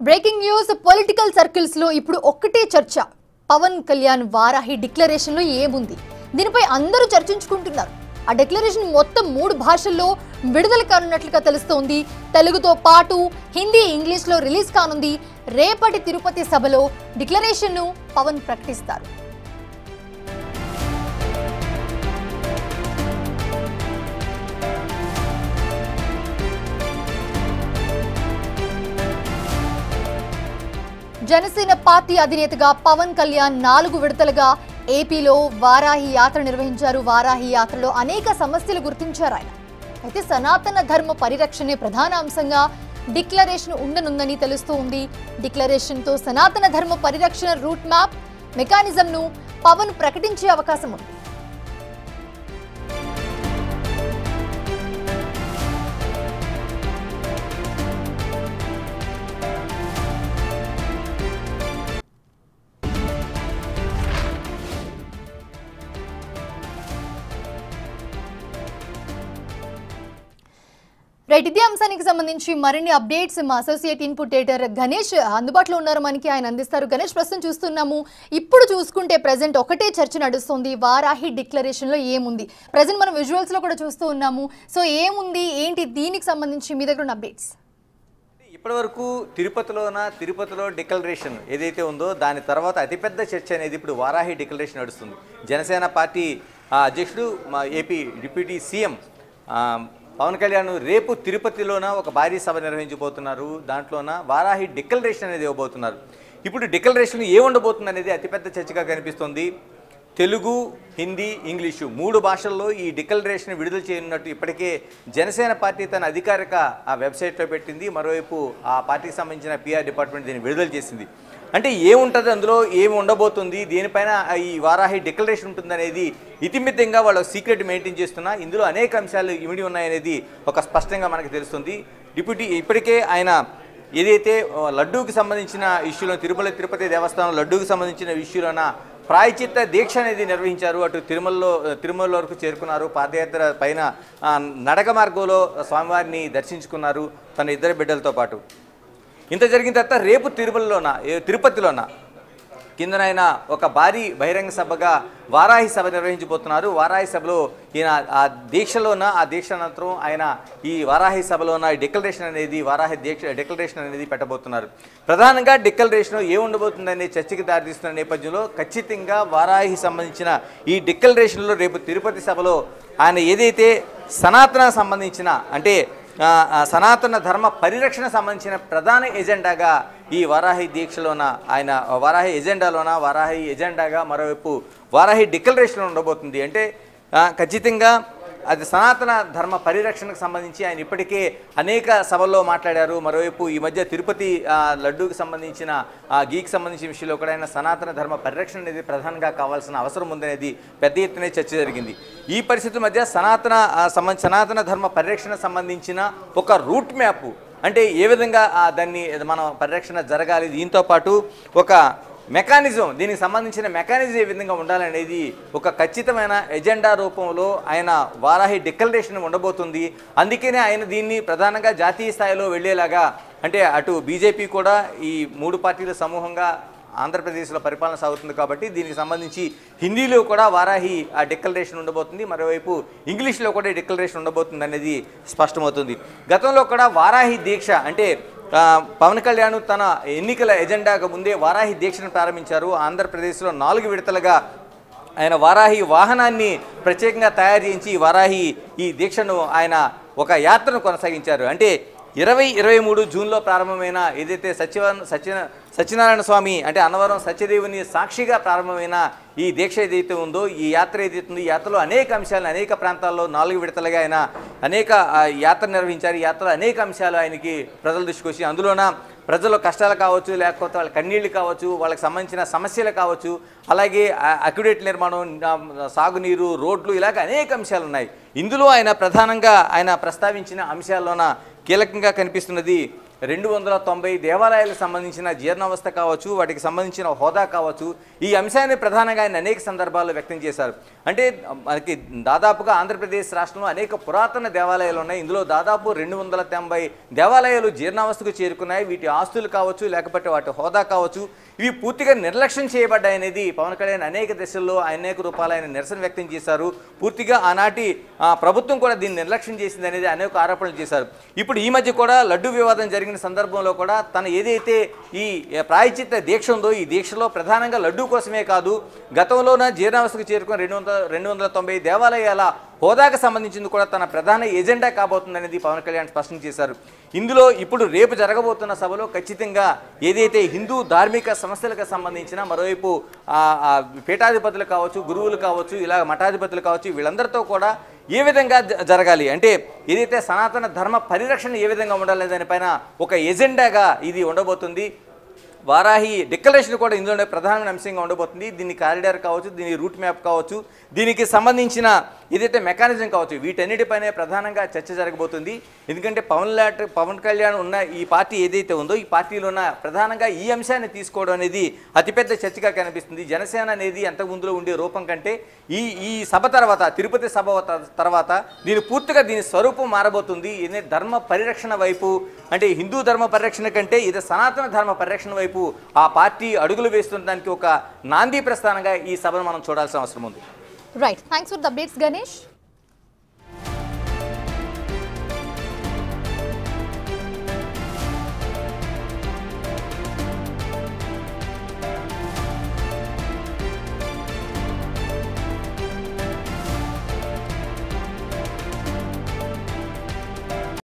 Breaking news political circles లో ఇప్పుడు ఒక్కటే చర్చ. పవన్ కళ్యాణ్ వారాహి డిక్లరేషన్ లో ఏముంది? దీనిపై అందరూ చర్చించుకుంటున్నారు. ఆ డిక్లరేషన్ మొత్తం 3 భాషల్లో విడుదల కానున్నట్లుగా తెలుస్తోంది. తెలుగుతో పాటు హిందీ, ఇంగ్లీష్ లో రిలీజ్ కానుంది. రేపటి తిరుపతి సభలో డిక్లరేషన్ ను పవన్ ప్రకటిస్తారు. జనసేన పార్టీ అధినేతగా పవన్ కళ్యాణ్ 4 విడతలుగా ఏపీలో వారాహి యాత్ర నిర్వహించారు. వారాహి యాత్రలో అనేక సమస్యలు గుర్తించారు ఆయన. అయితే సనాతన ధర్మ పరిరక్షణే ప్రధాన అంశంగా డిక్లరేషన్ ఉండనుందని తెలుస్తోంది. డిక్లరేషన్తో సనాతన ధర్మ పరిరక్షణ రూట్ మ్యాప్ మెకానిజంను పవన్ ప్రకటించే అవకాశం ఉంది. రైట్, ఇదే అంశానికి సంబంధించి మరిన్ని అప్డేట్స్ మా అసోసియేట్ ఇన్పుట్ ఎడిటర్ గణేష్ అందుబాటులో ఉన్నారు. మనకి ఆయన అందిస్తారు. గణేష్, ప్రస్తుతం చూస్తున్నాము, ఇప్పుడు చూసుకుంటే ప్రెసెంట్ ఒకటే చర్చ నడుస్తుంది. వారాహి డిక్లరేషన్ లో ఏముంది? ప్రెసెంట్ మనం విజువల్స్ లో కూడా చూస్తూ ఉన్నాము. సో ఏముంది, ఏంటి, దీనికి సంబంధించి మీ దగ్గర ఉన్న అప్డేట్స్? ఇప్పటివరకు తిరుపతిలో డిక్లరేషన్ ఏదైతే ఉందో దాని తర్వాత అతిపెద్ద చర్చ అనేది ఇప్పుడు వారాహి డిక్లరేషన్ నడుస్తుంది. జనసేన పార్టీ అధ్యక్షుడు మా AP deputy CM Pawan Kalyan రేపు తిరుపతిలోన ఒక భారీ సభ నిర్వహించబోతున్నారు. దాంట్లోన వారాహి డిక్లరేషన్ అనేది ఇవ్వబోతున్నారు. ఇప్పుడు డిక్లరేషన్ ఏముండబోతుంది అనేది అతిపెద్ద చర్చగా కనిపిస్తుంది. తెలుగు, హిందీ, ఇంగ్లీషు 3 భాషల్లో ఈ డిక్లరేషన్ విడుదల చేయనున్నట్టు ఇప్పటికే జనసేన పార్టీ తన అధికారిక వెబ్సైట్లో పెట్టింది. మరోవైపు ఆ పార్టీకి సంబంధించిన పిఆర్ డిపార్ట్మెంట్ దీన్ని విడుదల చేసింది. అంటే ఏముంటుంది అందులో, ఏమి ఉండబోతుంది, దీనిపైన ఈ వారాహి డిక్లరేషన్ ఉంటుందనేది ఇతిమితంగా వాళ్ళు సీక్రెట్ మెయింటైన్ చేస్తున్నా ఇందులో అనేక అంశాలు ఇమిడి ఉన్నాయనేది ఒక స్పష్టంగా మనకు తెలుస్తుంది. ఇప్పటికే ఆయన ఏదైతే లడ్డూకి సంబంధించిన ఇష్యూలో తిరుపతి దేవస్థానం లడ్డూకి సంబంధించిన ఇష్యూలోన ప్రాయచిత్త దీక్ష అనేది నిర్వహించారు. అటు తిరుమల వరకు చేరుకున్నారు. పాదయాత్ర పైన నడక మార్గంలో స్వామివారిని దర్శించుకున్నారు తన 2 బిడ్డలతో పాటు. ఇంత జరిగిన తర్వాత రేపు తిరుపతిలోన కిందనైనా ఒక భారీ బహిరంగ సభగా వారాహి సభ నిర్వహించబోతున్నారు. వారాహి సభలో ఈయన ఆ దీక్ష అనంతరం ఆయన ఈ వారాహి సభలోన వారాహి డిక్లరేషన్ అనేది పెట్టబోతున్నారు. ప్రధానంగా డిక్లరేషన్ ఏముండబోతుందనే చర్చకి దారితీస్తున్న నేపథ్యంలో ఖచ్చితంగా వారాహి సంబంధించిన ఈ డిక్లరేషన్లో రేపు తిరుపతి సభలో ఆయన ఏదైతే సంబంధించిన అంటే సనాతన ధర్మ పరిరక్షణ సంబంధించిన ప్రధాన ఎజెండాగా ఈ వారాహి దీక్షలోన ఆయన వారాహి ఎజెండాగా మరోవైపు వారాహి డిక్లరేషన్ ఉండబోతుంది. అంటే ఖచ్చితంగా అది సనాతన ధర్మ పరిరక్షణకు సంబంధించి ఆయన ఇప్పటికే అనేక సభల్లో మాట్లాడారు. మరోవైపు ఈ మధ్య తిరుపతి లడ్డూకి సంబంధించిన గీకి సంబంధించిన విషయంలో కూడా ఆయన సనాతన ధర్మ పరిరక్షణ అనేది ప్రధానంగా కావాల్సిన అవసరం ఉందనేది పెద్ద ఎత్తున చర్చ జరిగింది. ఈ పరిస్థితుల మధ్య సనాతన ధర్మ పరిరక్షణ సంబంధించిన ఒక రూట్ మ్యాప్, అంటే ఏ విధంగా దాన్ని మన పరిరక్షణ జరగాలి, దీంతో పాటు ఒక మెకానిజం, దీనికి సంబంధించిన మెకానిజం ఏ విధంగా ఉండాలనేది ఒక ఖచ్చితమైన ఎజెండా రూపంలో ఆయన వారాహి డిక్లరేషన్ ఉండబోతుంది. అందుకనే ఆయన దీన్ని ప్రధానంగా జాతీయ స్థాయిలో వెళ్ళేలాగా, అంటే అటు బీజేపీ కూడా ఈ 3 పార్టీల సమూహంగా ఆంధ్రప్రదేశ్లో పరిపాలన సాగుతుంది కాబట్టి దీనికి సంబంధించి హిందీలో కూడా వారాహి ఆ డిక్లరేషన్ ఉండబోతుంది. మరోవైపు ఇంగ్లీష్లో కూడా డిక్లరేషన్ ఉండబోతుంది అనేది స్పష్టమవుతుంది. గతంలో కూడా వారాహి దీక్ష అంటే పవన్ కళ్యాణ్ తన ఎన్నికల ఎజెండాకు ముందే వారాహి దీక్షను ప్రారంభించారు. ఆంధ్రప్రదేశ్లో 4 విడతలుగా ఆయన వారాహి వాహనాన్ని ప్రత్యేకంగా తయారు చేయించి ఈ దీక్షను ఆయన ఒక యాత్రను కొనసాగించారు. అంటే 2023 జూన్లో ప్రారంభమైన ఏదైతే సత్యనారాయణ స్వామి అంటే అన్నవరం సత్యదేవుని సాక్షిగా ప్రారంభమైన ఈ దీక్ష ఏదైతే ఉందో, ఈ యాత్ర ఏదైతే ఉందో, ఈ యాత్రలో అనేక అంశాలు అనేక ప్రాంతాల్లో 4 విడతలుగా ఆయన అనేక యాత్ర నిర్వహించారు. ఈ యాత్రలో అనేక అంశాలు ఆయనకి ప్రజల దృష్టికి వచ్చి, అందులోన ప్రజల కష్టాలు కావచ్చు, లేకపోతే వాళ్ళ కన్నీళ్లు కావచ్చు, వాళ్ళకి సంబంధించిన సమస్యలు కావచ్చు, అలాగే అక్యుడేట్ నిర్మాణం, సాగునీరు, రోడ్లు, ఇలాగ అనేక అంశాలు ఉన్నాయి. ఇందులో ఆయన ప్రధానంగా ప్రస్తావించిన అంశాల్లోన కీలకంగా కనిపిస్తున్నది 290 దేవాలయాలకు సంబంధించిన జీర్ణావస్థ కావచ్చు, వాటికి సంబంధించిన హోదా కావచ్చు, ఈ అంశాన్ని ప్రధానంగా ఆయన అనేక సందర్భాల్లో వ్యక్తం చేశారు. అంటే మనకి దాదాపుగా ఆంధ్రప్రదేశ్ రాష్ట్రంలో అనేక పురాతన దేవాలయాలు ఉన్నాయి. ఇందులో దాదాపు 290 దేవాలయాలు జీర్ణావస్థకు చేరుకున్నాయి. వీటి ఆస్తులు కావచ్చు, లేకపోతే వాటి హోదా కావచ్చు, ఇవి పూర్తిగా నిర్లక్ష్యం చేయబడ్డాయనేది పవన్ కళ్యాణ్ అనేక దశల్లో అనేక రూపాయలు ఆయన నిరసన వ్యక్తం చేశారు. పూర్తిగా ఆనాటి ప్రభుత్వం కూడా దీన్ని నిర్లక్ష్యం చేసింది అనేది అనేక ఆరోపణలు చేశారు. ఇప్పుడు ఈ మధ్య కూడా లడ్డు వివాదం జరిగిన సందర్భంలో కూడా తను ఏదైతే ఈ ప్రాయశ్చిత్త దీక్ష ఉందో, ఈ దీక్షలో ప్రధానంగా లడ్డు కోసమే కాదు, గతంలోన జీర్ణావస్థకు చేరుకున్న 290 దేవాలయాల హోదాకు సంబంధించింది కూడా తన ప్రధాన ఎజెండా కాబోతుందనేది పవన్ కళ్యాణ్ స్పష్టం చేశారు. ఇందులో ఇప్పుడు రేపు జరగబోతున్న సభలో ఖచ్చితంగా ఏదైతే హిందూ ధార్మిక సమస్యలకు సంబంధించిన మరోవైపు పీఠాధిపతులు కావచ్చు, గురువులు కావచ్చు, ఇలా మఠాధిపతులు కావచ్చు, వీళ్ళందరితో కూడా ఏ విధంగా జరగాలి, అంటే ఏదైతే సనాతన ధర్మ పరిరక్షణ ఏ విధంగా ఉండాలి దానిపైన ఒక ఎజెండాగా ఇది ఉండబోతుంది. వారాహి డిక్లరేషన్ కూడా ఇందులోనే ప్రధానమైన అంశంగా ఉండబోతుంది. దీని కారిడార్ కావచ్చు, దీని రూట్ మ్యాప్ కావచ్చు, దీనికి సంబంధించిన ఏదైతే మెకానిజం కావచ్చు, వీటన్నిటిపైనే ప్రధానంగా చర్చ జరగబోతుంది. ఎందుకంటే పవన్ కళ్యాణ్ ఉన్న ఈ పార్టీ ఏదైతే ఉందో, ఈ పార్టీలో ఉన్న ప్రధానంగా ఈ అంశాన్ని తీసుకోవడం అనేది అతిపెద్ద చర్చగా కనిపిస్తుంది. జనసేన అనేది అంతకుముందులో ఉండే రూపం కంటే ఈ సభ తర్వాత, తిరుపతి సభ తర్వాత దీని స్వరూపం మారబోతుంది. ధర్మ పరిరక్షణ వైపు, అంటే హిందూ ధర్మ పరిరక్షణ కంటే ఇది సనాతన ధర్మ పరిరక్షణ వైపు ఆ పార్టీ అడుగులు వేస్తుండడానికి ఒక నాంది ప్రస్థానంగా ఈ సభను మనం చూడాల్సిన అవసరం ఉంది. Right, thanks for the updates Ganesh.